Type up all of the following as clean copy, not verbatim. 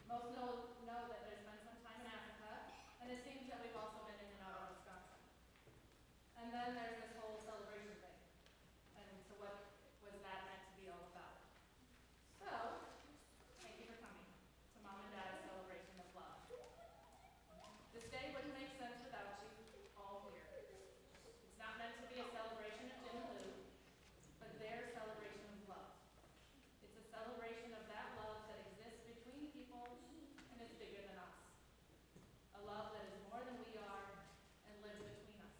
Most know that there's been some time in Africa, and it seems that we've also been in and out of Wisconsin. And then there's this whole celebration thing. And so what was that meant to be all about? So, thank you for coming to Mom and Dad's celebration of love. This day wouldn't make sense without you all here. It's not meant to be a celebration of Jim and Lou, but their celebration of love. It's a celebration of that love that exists between people and is bigger than us. A love that is more than we are and lives between us.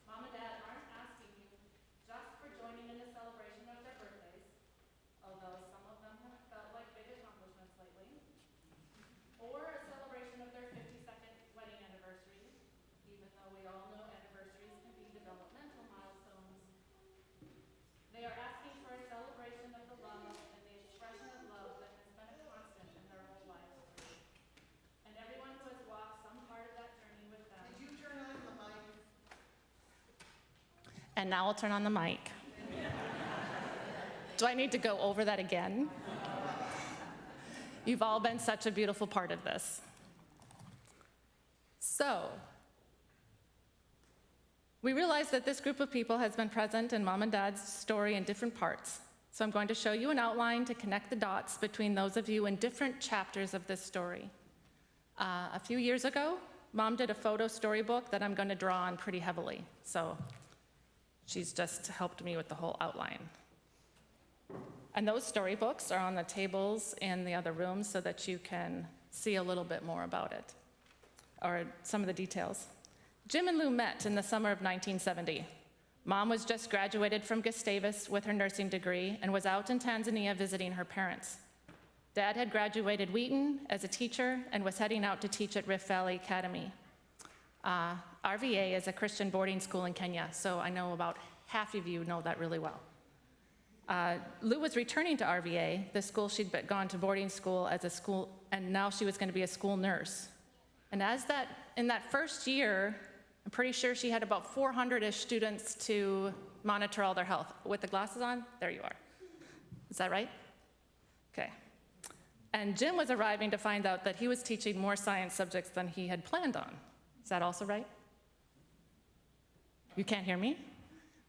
Mom and Dad aren't asking you just for joining in the celebration of their birthdays, although some of them have felt like big accomplishments lately, or a celebration of their 52nd wedding anniversary, even though we all know anniversaries can be developmental milestones. They are asking for a celebration of the love and the expression of love that has been a constant in their whole lives. And everyone who has walked some part of that journey with them. Did you turn on the mic? And now I'll turn on the mic. Do I need to go over that again? You've all been such a beautiful part of this. So, we realize that this group of people has been present in Mom and Dad's story in different parts. So I'm going to show you an outline to connect the dots between those of you in different chapters of this story. A few years ago, Mom did a photo storybook that I'm going to draw on pretty heavily. So she's just helped me with the whole outline. And those storybooks are on the tables in the other rooms so that you can see a little bit more about it, or some of the details. Jim and Lou met in the summer of 1970. Mom was just graduated from Gustavus with her nursing degree and was out in Tanzania visiting her parents. Dad had graduated Wheaton as a teacher and was heading out to teach at Rift Valley Academy. RVA is a Christian boarding school in Kenya, so I know about half of you know that really well. Lou was returning to RVA, the school she'd gone to boarding school as a school, and now she was going to be a school nurse. And in that first year, I'm pretty sure she had about 400-ish students to monitor all their health. With the glasses on, there you are. Is that right? Okay. And Jim was arriving to find out that he was teaching more science subjects than he had planned on. Is that also right? You can't hear me?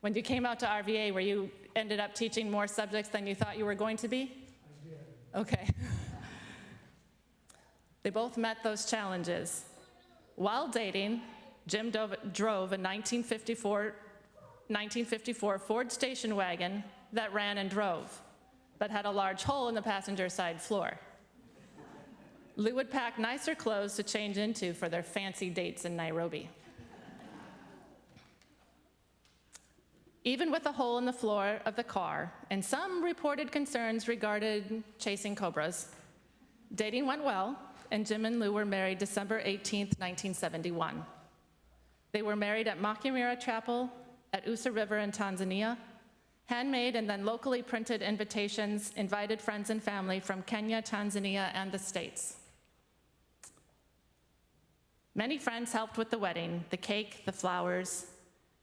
When you came out to RVA, where you ended up teaching more subjects than you thought you were going to be? I did. Okay. They both met those challenges. While dating, Jim drove a 1954 Ford station wagon that ran and drove, but had a large hole in the passenger side floor. Lou would pack nicer clothes to change into for their fancy dates in Nairobi. Even with a hole in the floor of the car and some reported concerns regarding chasing cobras, dating went well, and Jim and Lou were married December 18th, 1971. They were married at Makimira Chapel at Usa River in Tanzania. Handmade and then locally printed invitations invited friends and family from Kenya, Tanzania, and the States. Many friends helped with the wedding, the cake, the flowers.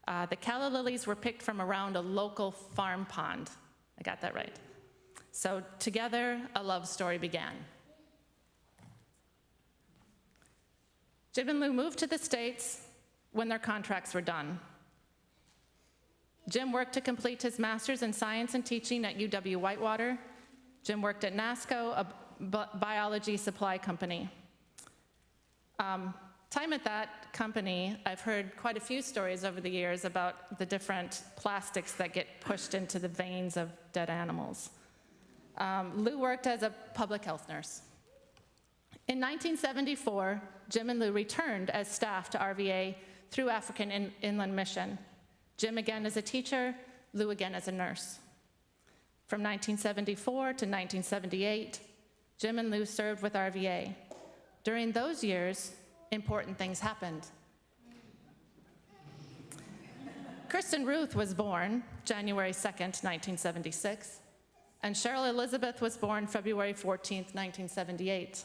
The calla lilies were picked from around a local farm pond. I got that right. So together, a love story began. Jim and Lou moved to the States when their contracts were done. Jim worked to complete his master's in science and teaching at UW-Whitewater. Jim worked at NASCO, a biology supply company. Time at that company, I've heard quite a few stories over the years about the different plastics that get pushed into the veins of dead animals. Lou worked as a public health nurse. In 1974, Jim and Lou returned as staff to RVA through African Inland Mission. Jim again as a teacher, Lou again as a nurse. From 1974 to 1978, Jim and Lou served with RVA. During those years, important things happened. Kristen Ruth was born January 2nd, 1976, and Cheryl Elizabeth was born February 14th, 1978.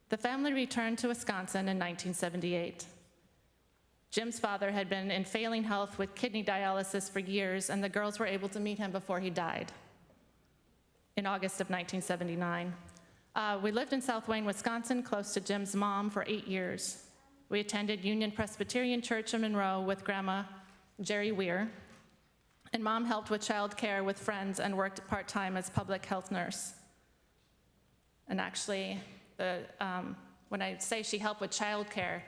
The family returned to Wisconsin in 1978. Jim's father had been in failing health with kidney dialysis for years, and the girls were able to meet him before he died. In August of 1979, We lived in South Wayne, Wisconsin, close to Jim's mom for 8 years. We attended Union Presbyterian Church in Monroe with Grandma Jerry Weir, and Mom helped with childcare with friends and worked part-time as public health nurse. And actually, when I say she helped with childcare,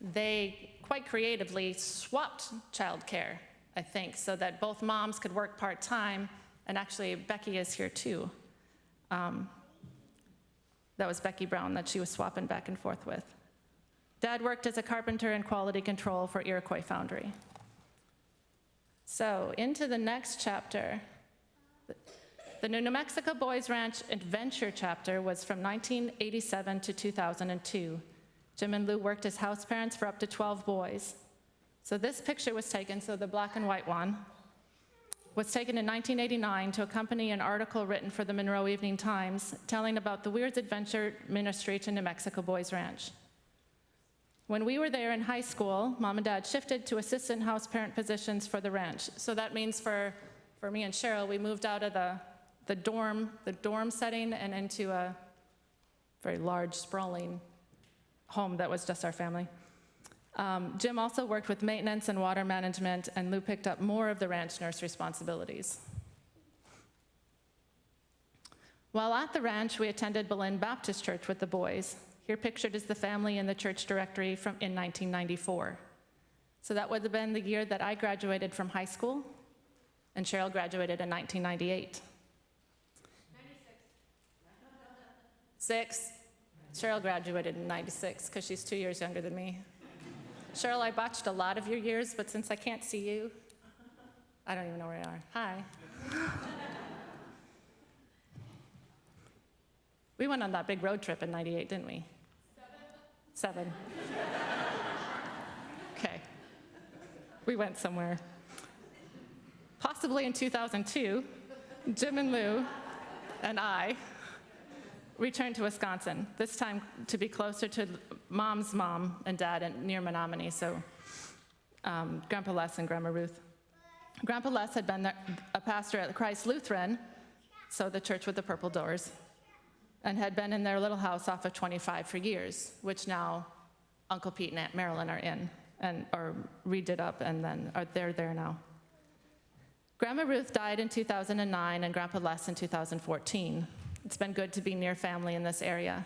they quite creatively swapped childcare, I think, so that both moms could work part-time, and actually Becky is here too. That was Becky Brown that she was swapping back and forth with. Dad worked as a carpenter in quality control for Iroquois Foundry. So into the next chapter. The New Mexico Boys Ranch Adventure chapter was from 1987 to 2002. Jim and Lou worked as house parents for up to 12 boys. So this picture was taken, so the black and white one, was taken in 1989 to accompany an article written for the Monroe Evening Times telling about the Weir's adventure ministry to New Mexico Boys Ranch. When we were there in high school, Mom and Dad shifted to assistant house parent positions for the ranch. So that means for me and Cheryl, we moved out of the dorm setting and into a very large, sprawling home that was just our family. Jim also worked with maintenance and water management, and Lou picked up more of the ranch nurse responsibilities. While at the ranch, we attended Belen Baptist Church with the boys. Here pictured is the family in the church directory in 1994. So that would have been the year that I graduated from high school, and Cheryl graduated in 1998. 96. Cheryl graduated in 96 because she's 2 years younger than me. Cheryl, I botched a lot of your years, but since I can't see you, I don't even know where you are. Hi. We went on that big road trip in 98, didn't we? 7. Okay. We went somewhere. Possibly in 2002, Jim and Lou and I returned to Wisconsin, this time to be closer to Mom's mom and dad near Menominee, so Grandpa Les and Grandma Ruth. Grandpa Les had been a pastor at Christ Lutheran, so the church with the purple doors, and had been in their little house off of 25 for years, which now Uncle Pete and Aunt Marilyn are in, or redid up, and then they're there now. Grandma Ruth died in 2009, and Grandpa Les in 2014. It's been good to be near family in this area.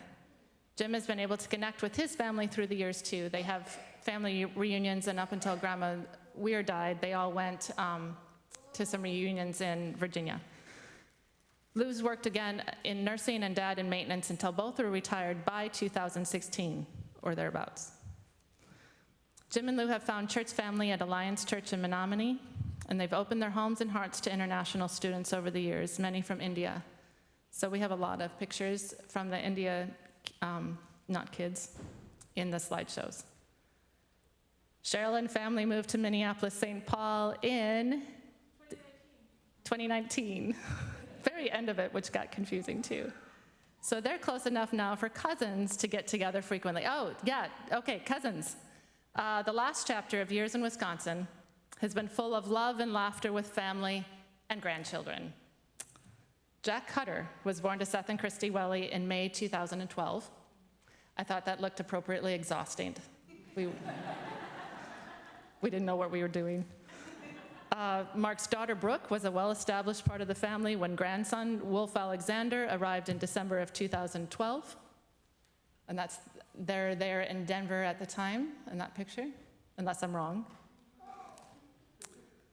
Jim has been able to connect with his family through the years too. They have family reunions, and up until Grandma Weir died, they all went to some reunions in Virginia. Lou's worked again in nursing and Dad in maintenance until both were retired by 2016 or thereabouts. Jim and Lou have found church family at Alliance Church in Menominee, and they've opened their homes and hearts to international students over the years, many from India. So we have a lot of pictures from the India, not kids, in the slideshows. Cheryl and family moved to Minneapolis, St. Paul in 2019. Very end of it, which got confusing too. So they're close enough now for cousins to get together frequently. Oh, yeah, okay, cousins. The last chapter of Years in Wisconsin has been full of love and laughter with family and grandchildren. Jack Cutter was born to Seth and Christy Welly in May 2012. I thought that looked appropriately exhausting. We didn't know what we were doing. Mark's daughter Brooke was a well-established part of the family when grandson Wolf Alexander arrived in December of 2012. And they're there in Denver at the time in that picture, unless I'm wrong.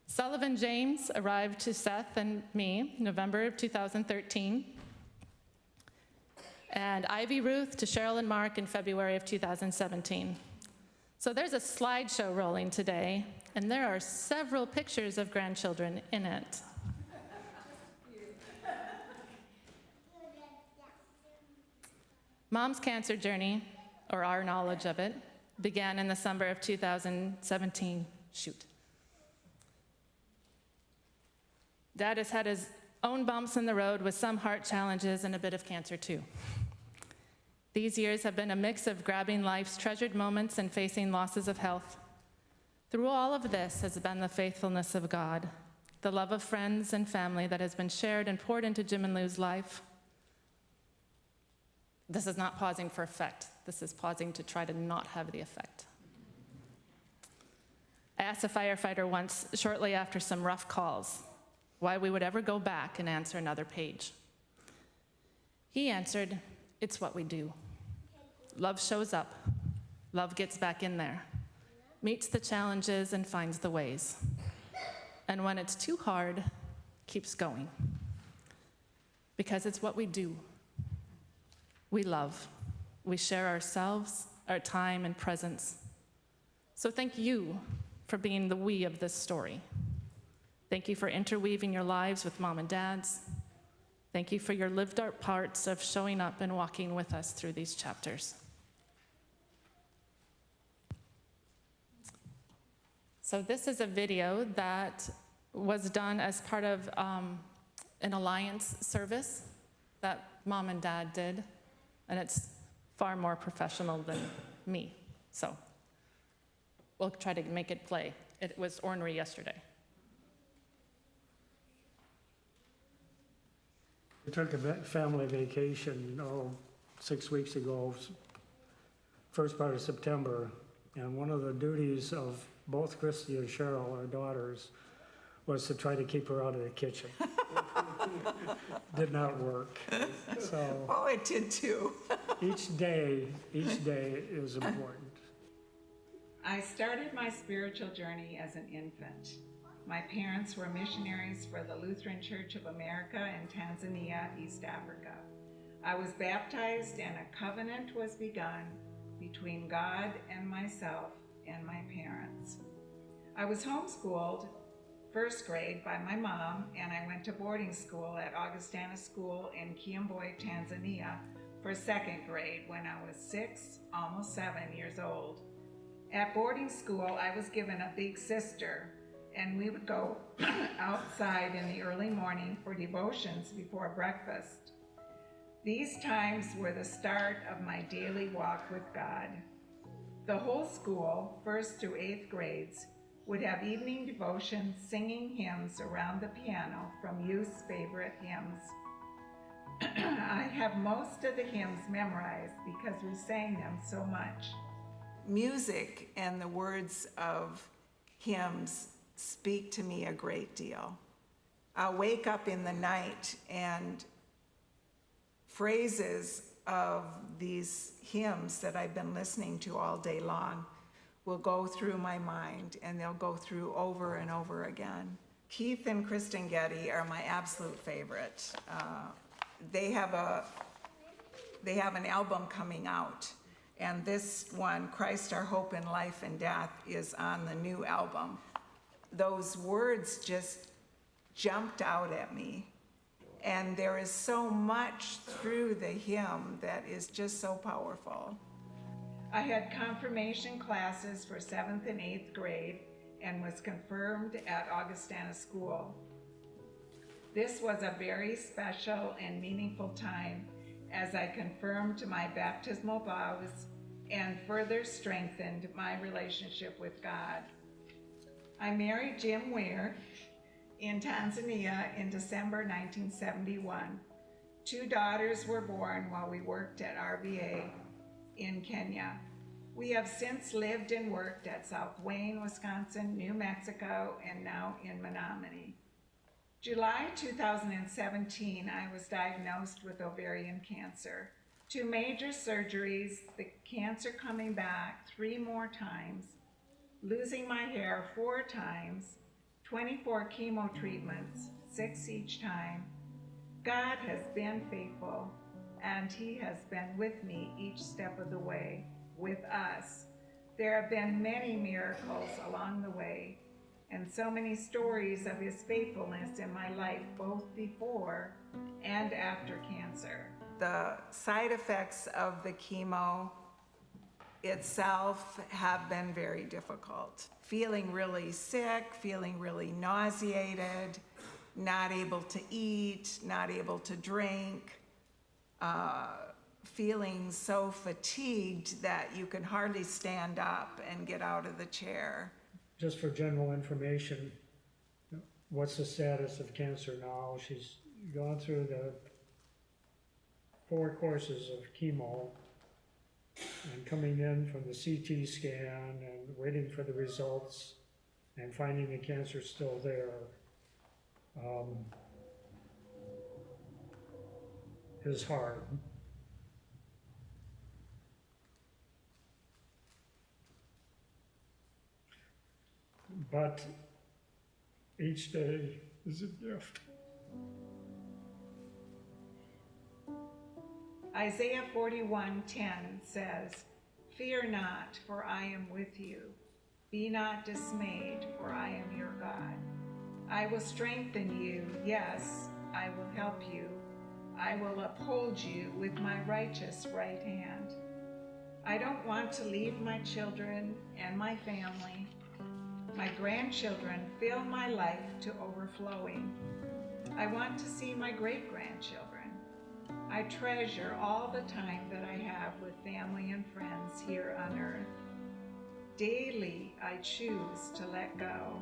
Sullivan James arrived to Seth and me November of 2013. And Ivy Ruth to Cheryl and Mark in February of 2017. So there's a slideshow rolling today, and there are several pictures of grandchildren in it. Mom's cancer journey, or our knowledge of it, began in the summer of 2017. Dad has had his own bumps in the road with some heart challenges and a bit of cancer too. These years have been a mix of grabbing life's treasured moments and facing losses of health. Through all of this has been the faithfulness of God, the love of friends and family that has been shared and poured into Jim and Lou's life. This is not pausing for effect. This is pausing to try to not have the effect. I asked a firefighter once, shortly after some rough calls, why we would ever go back and answer another page. He answered, "It's what we do. Love shows up. Love gets back in there, meets the challenges and finds the ways. And when it's too hard, keeps going. Because it's what we do. We love. We share ourselves, our time, and presence. So thank you for being the we of this story. Thank you for interweaving your lives with mom and dads. Thank you for your lived out parts of showing up and walking with us through these chapters." So this is a video that was done as part of an alliance service that mom and dad did, and it's far more professional than me. So we'll try to make it play. It was ornery yesterday. We took a family vacation, 6 weeks ago, first part of September, and one of the duties of both Christy and Cheryl, our daughters, was to try to keep her out of the kitchen. Did not work. So Oh, it did too. each day is important. I started my spiritual journey as an infant. My parents were missionaries for the Lutheran Church of America in Tanzania, East Africa. I was baptized and a covenant was begun between God and myself and my parents. I was homeschooled first grade by my mom, and I went to boarding school at Augustana School in Kiamboi, Tanzania for second grade when I was 6, almost 7 years old. At boarding school, I was given a big sister, and we would go outside in the early morning for devotions before breakfast. These times were the start of my daily walk with God. The whole school, 1st through 8th grades, would have evening devotions singing hymns around the piano from youth's favorite hymns. I have most of the hymns memorized because we sang them so much. Music and the words of hymns speak to me a great deal. I'll wake up in the night and phrases of these hymns that I've been listening to all day long will go through my mind, and they'll go through over and over again. Keith and Kristen Getty are my absolute favorite. They have an album coming out, and this one, Christ Our Hope in Life and Death, is on the new album. Those words just jumped out at me. And there is so much through the hymn that is just so powerful. I had confirmation classes for 7th and 8th grade and was confirmed at Augustana School. This was a very special and meaningful time as I confirmed my baptismal vows and further strengthened my relationship with God. I married Jim Weir in Tanzania in December 1971. 2 daughters were born while we worked at RVA in Kenya. We have since lived and worked at South Wayne, Wisconsin, New Mexico, and now in Menominee. July 2017, I was diagnosed with ovarian cancer. 2 major surgeries, the cancer coming back 3 more times, losing my hair 4 times, 24 chemo treatments, 6 each time. God has been faithful, and He has been with me each step of the way, with us. There have been many miracles along the way, and so many stories of His faithfulness in my life, both before and after cancer. The side effects of the chemo itself have been very difficult. Feeling really sick, feeling really nauseated, not able to eat, not able to drink, feeling so fatigued that you can hardly stand up and get out of the chair. Just for general information, what's the status of cancer now? She's gone through the 4 courses of chemo and coming in from the CT scan and waiting for the results and finding the cancer still there, is hard. But each day is a gift. Isaiah 41:10 says, "Fear not, for I am with you. Be not dismayed, for I am your God. I will strengthen you. Yes, I will help you. I will uphold you with my righteous right hand." I don't want to leave my children and my family. My grandchildren fill my life to overflowing. I want to see my great-grandchildren. I treasure all the time that I have with family and friends here on earth. Daily, I choose to let go,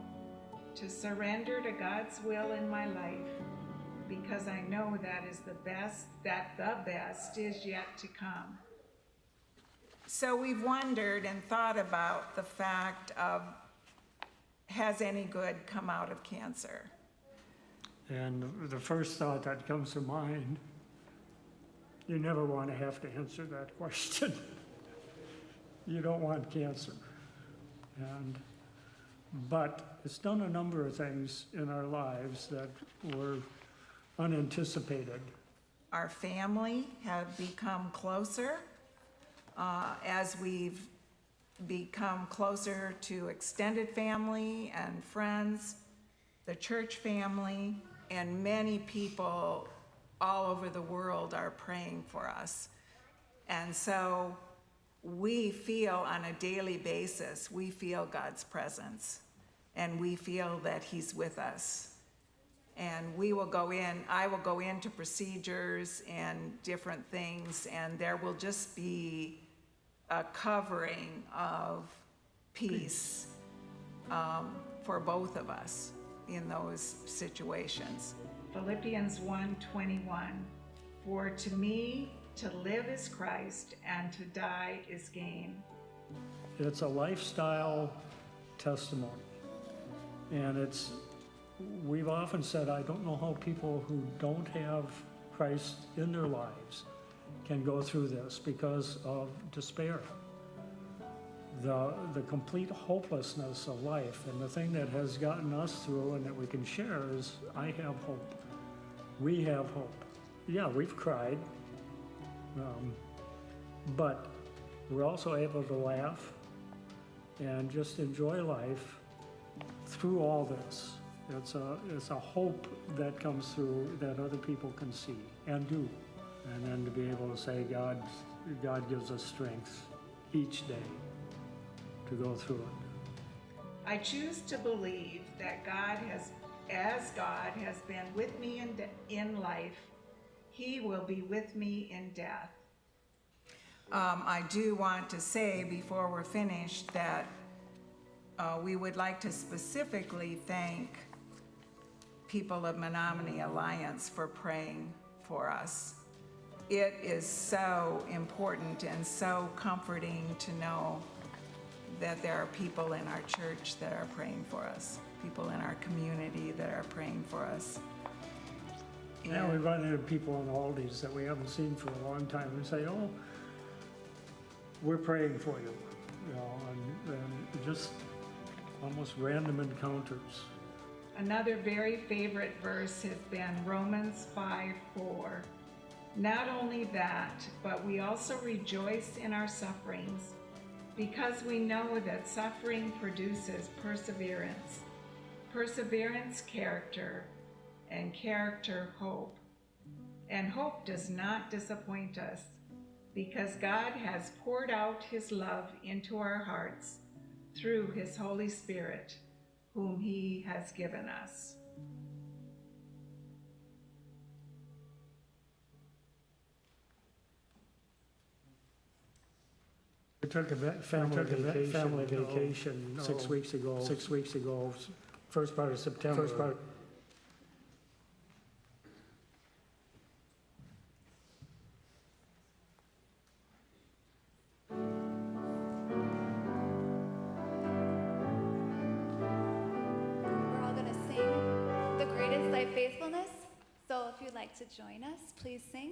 to surrender to God's will in my life, because I know that the best is yet to come. So we've wondered and thought about the fact of, has any good come out of cancer? And the first thought that comes to mind, you never want to have to answer that question. You don't want cancer. But it's done a number of things in our lives that were unanticipated. Our family have become closer as we've become closer to extended family and friends, the church family, and many people all over the world are praying for us. And so we feel on a daily basis, we feel God's presence, and we feel that He's with us. And I will go into procedures and different things, and there will just be a covering of peace for both of us in those situations. Philippians 1:21, "For to me to live is Christ, and to die is gain." It's a lifestyle testimony. And we've often said, I don't know how people who don't have Christ in their lives can go through this because of despair. The complete hopelessness of life, and the thing that has gotten us through and that we can share is, I have hope. We have hope. Yeah, we've cried, but we're also able to laugh and just enjoy life through all this. It's a hope that comes through that other people can see and do. And then to be able to say, God gives us strength each day to go through it. I choose to believe that as God has been with me in life, He will be with me in death. I do want to say before we're finished that we would like to specifically thank people of Menominee Alliance for praying for us. It is so important and so comforting to know that there are people in our church that are praying for us, people in our community that are praying for us. Yeah, we run into people in Aldi's that we haven't seen for a long time and say, oh, we're praying for you, and just almost random encounters. Another very favorite verse has been Romans 5:4. Not only that, but we also rejoice in our sufferings, because we know that suffering produces perseverance, perseverance character, and character hope. And hope does not disappoint us, because God has poured out His love into our hearts through His Holy Spirit, whom He has given us. We took a family vacation 6 weeks ago, first part of September. is thy faithfulness. So if you'd like to join us, please sing.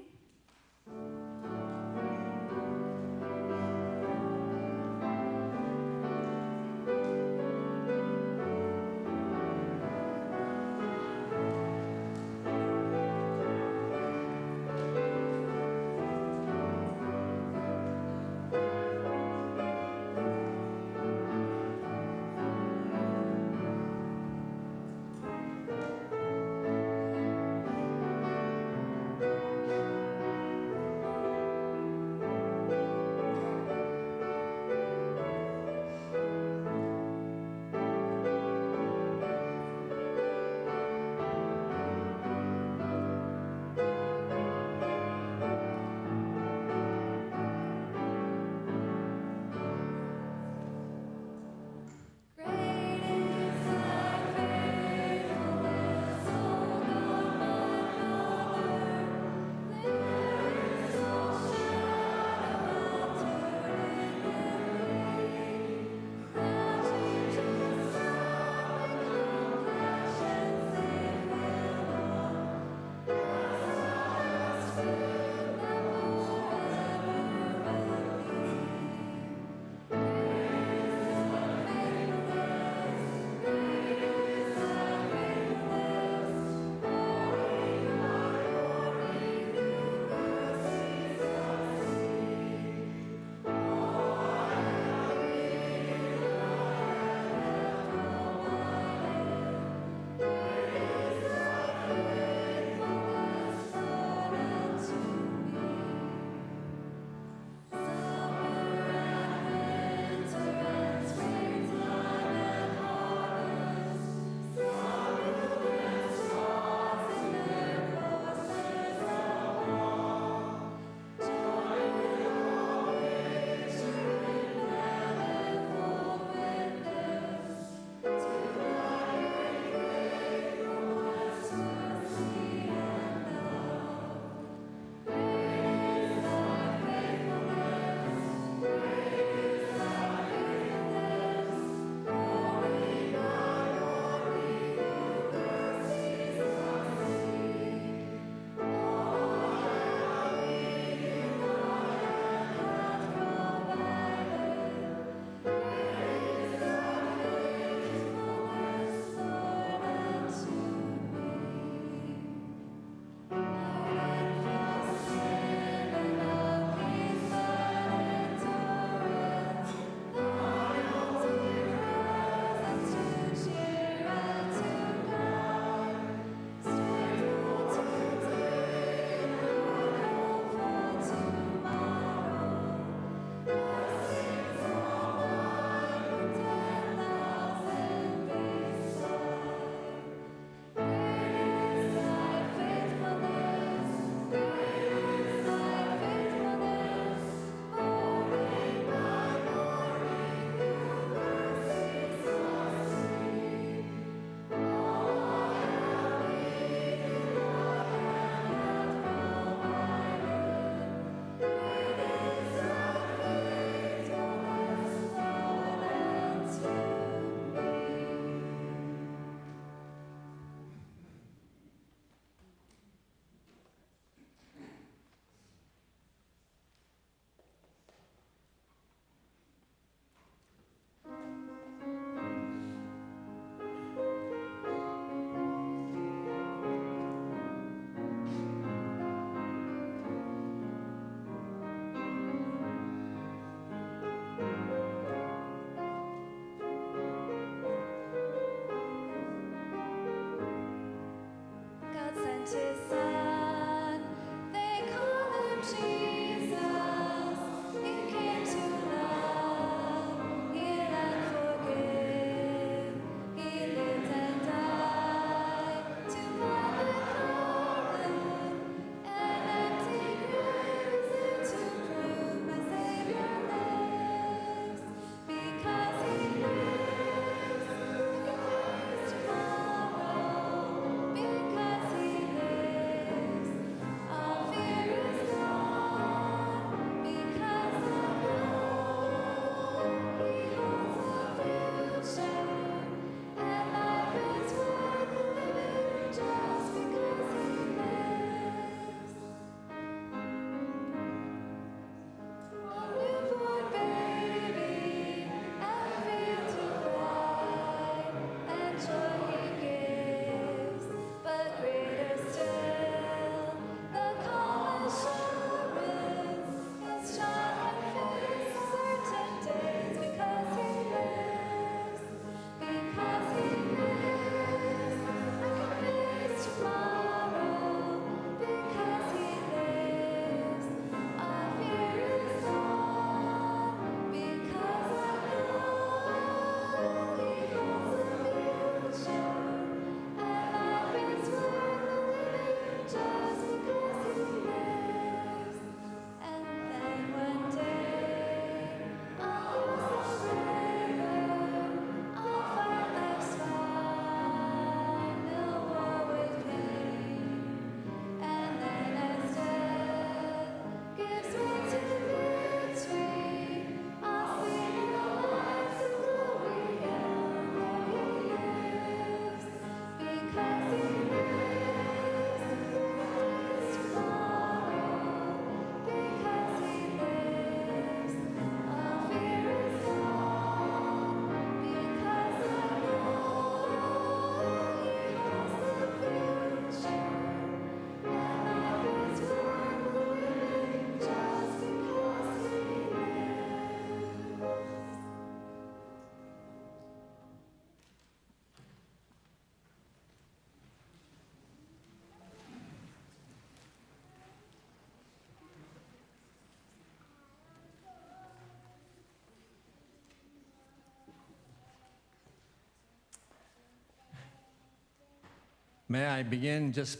May I begin just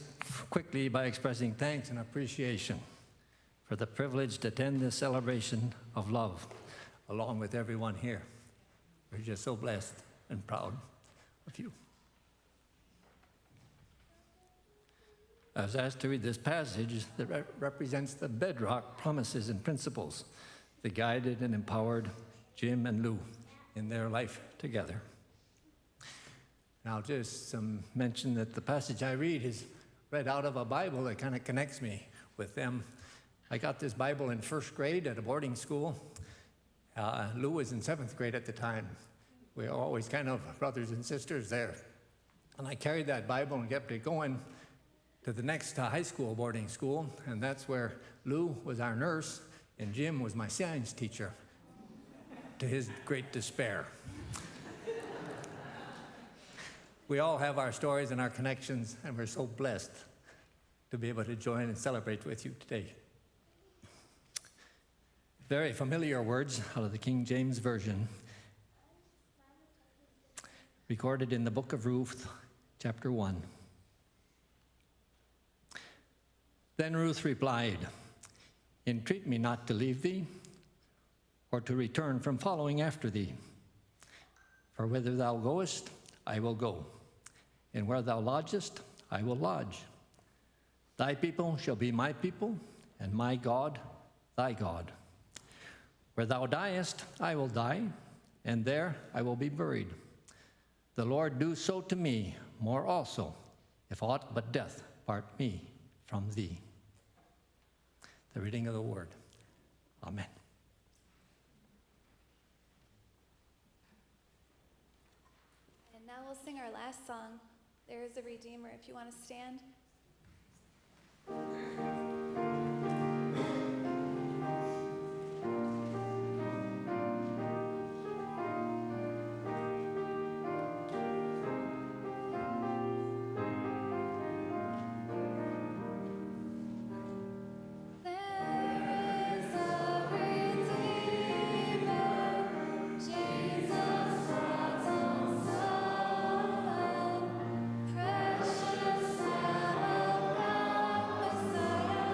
quickly by expressing thanks and appreciation for the privilege to attend this celebration of love along with everyone here. We're just so blessed and proud of you. I was asked to read this passage that represents the bedrock promises and principles that guided and empowered Jim and Lou in their life together. And I'll just mention that the passage I read is read out of a Bible that kind of connects me with them. I got this Bible in first grade at a boarding school. Lou was in seventh grade at the time. We were always kind of brothers and sisters there. And I carried that Bible and kept it going to the next high school boarding school, and that's where Lou was our nurse and Jim was my science teacher, to his great despair. We all have our stories and our connections, and we're so blessed to be able to join and celebrate with you today. Very familiar words out of the King James Version, recorded in the book of Ruth, chapter 1. Then Ruth replied, "Entreat me not to leave thee, or to return from following after thee. For whither thou goest, I will go, and where thou lodgest, I will lodge. Thy people shall be my people, and my God, thy God. Where thou diest, I will die, and there I will be buried. The Lord do so to me, more also, if aught but death part me from thee." The reading of the word. Amen. And now we'll sing our last song, There is a Redeemer, if you want to stand. Precious Lamb of God, Messiah.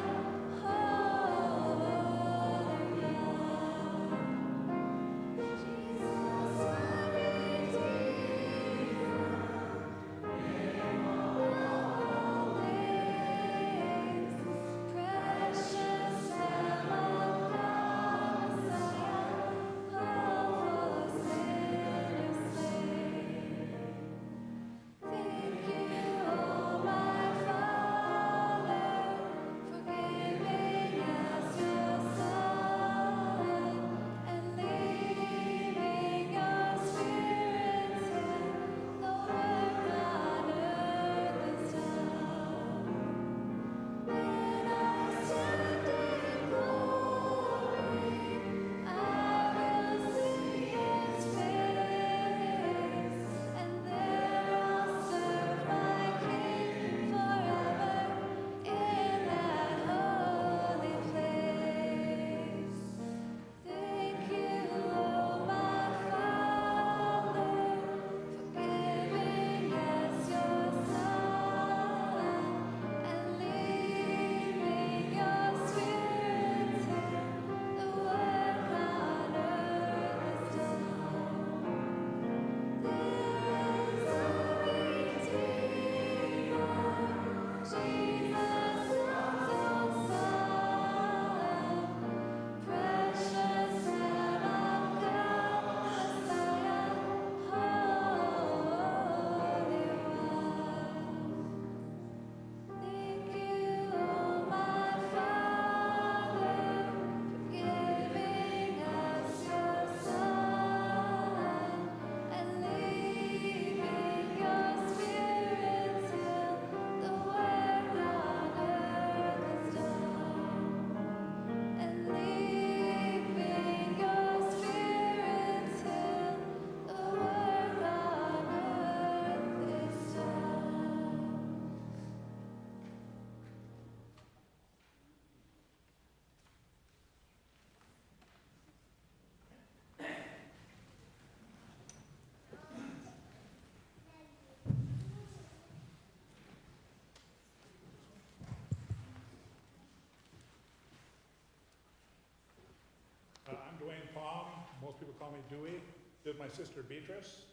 most people call me Dewey. This is my sister Beatrice.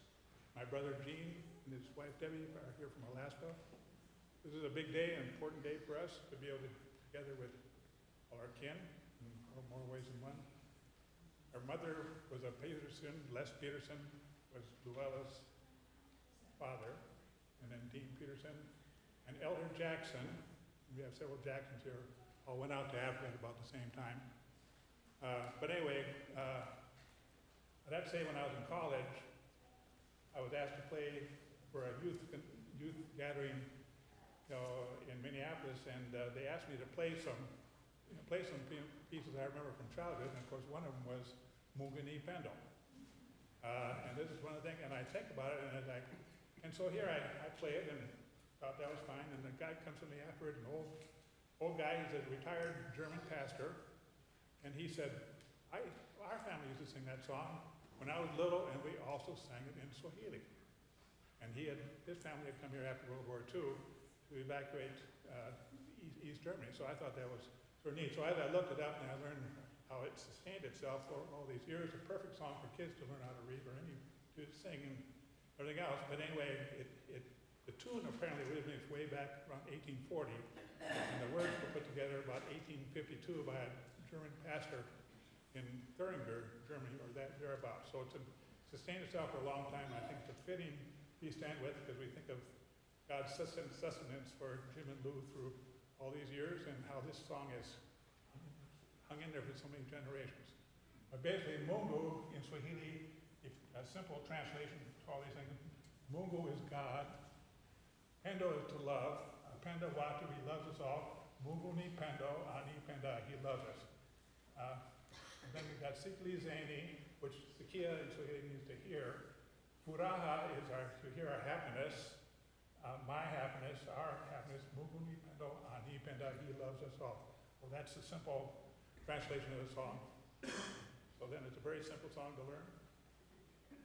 My brother Gene and his wife Debbie are here from Alaska. This is a big day, an important day for us to be able to be together with all our kin in more ways than one. Our mother was a Peterson. Les Peterson was Luella's father, and then Dean Peterson, and Elder Jackson. We have several Jacksons here. All went out to Africa at about the same time. But anyway, I'd have to say when I was in college, I was asked to play for a youth gathering, in Minneapolis, and they asked me to play some pieces I remember from childhood, and of course one of them was Mungani Pendo. And this is one of the things, and I think about it, and so here I play it, and thought that was fine, and the guy comes to me afterwards, an old guy, he's a retired German pastor, and he said, our family used to sing that song when I was little, and we also sang it in Swahili. And his family had come here after World War II to evacuate East Germany, so I thought that was sort of neat. So as I looked it up and I learned how it sustained itself for all these years, a perfect song for kids to learn how to read or to sing and everything else. But anyway, the tune apparently originates way back around 1840, and the words were put together about 1852 by a German pastor in Thuringia, Germany, or thereabouts. So it's sustained itself for a long time. I think it's a fitting piece to end with because we think of God's sustenance for Jim and Lou through all these years and how this song has hung in there for so many generations. But basically, Mungu in Swahili, a simple translation to all these things, Mungu is God, Pendo is to love, Pendo Watu, he loves us all, Mungu ni Pendo, Ani Penda, he loves us. And then we've got Sikli Zani, which Sikia in Swahili means to hear. Furaha is to hear our happiness, my happiness, our happiness, Mungu ni Pendo, Ani Penda, he loves us all. Well, that's the simple translation of the song. So then it's a very simple song to learn.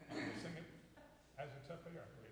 And we'll sing it as it's up here, I believe.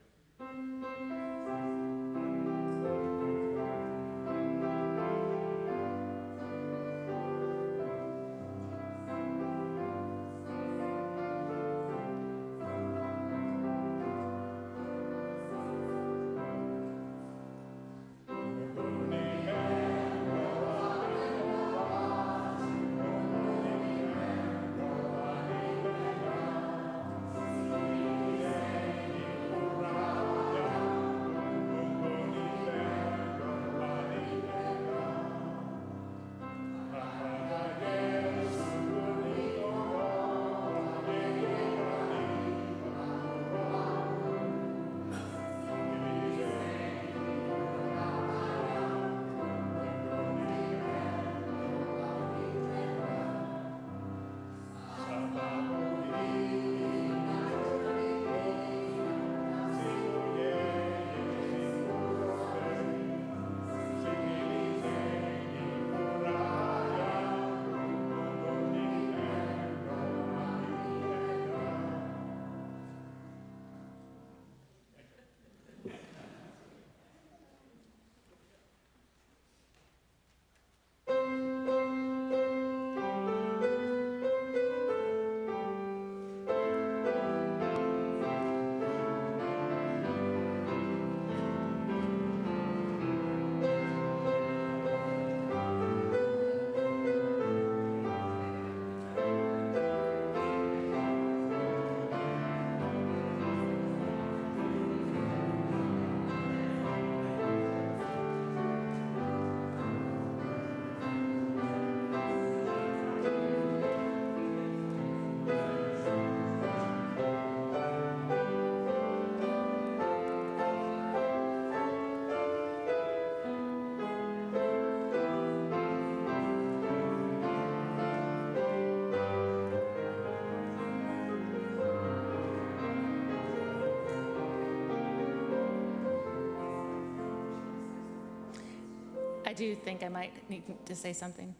I do think I might need to say something,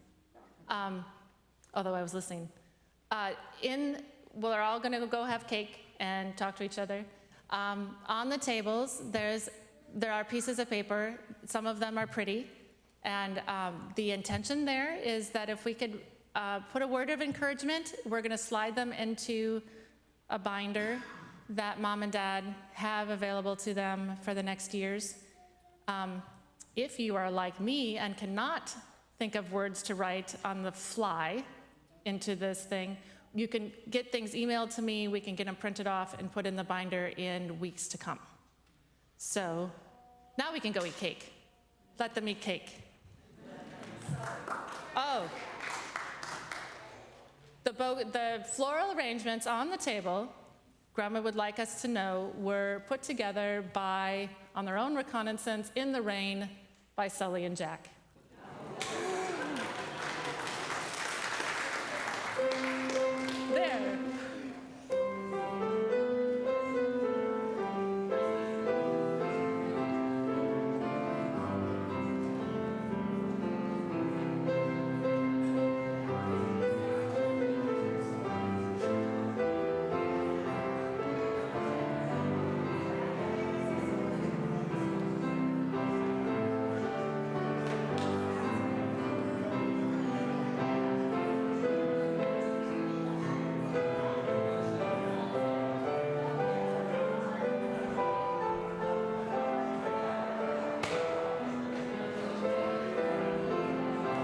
although I was listening. We're all going to go have cake and talk to each other. On the tables, there are pieces of paper. Some of them are pretty, and the intention there is that if we could put a word of encouragement. We're going to slide them into a binder that mom and dad have available to them for the next years. If you are like me and cannot think of words to write on the fly into this thing, you can get things emailed to me, we can get them printed off and put in the binder in weeks to come. So now we can go eat cake. Let them eat cake. Oh. The floral arrangements on the table, Grandma would like us to know, were put together on their own reconnaissance in the rain by Sully and Jack.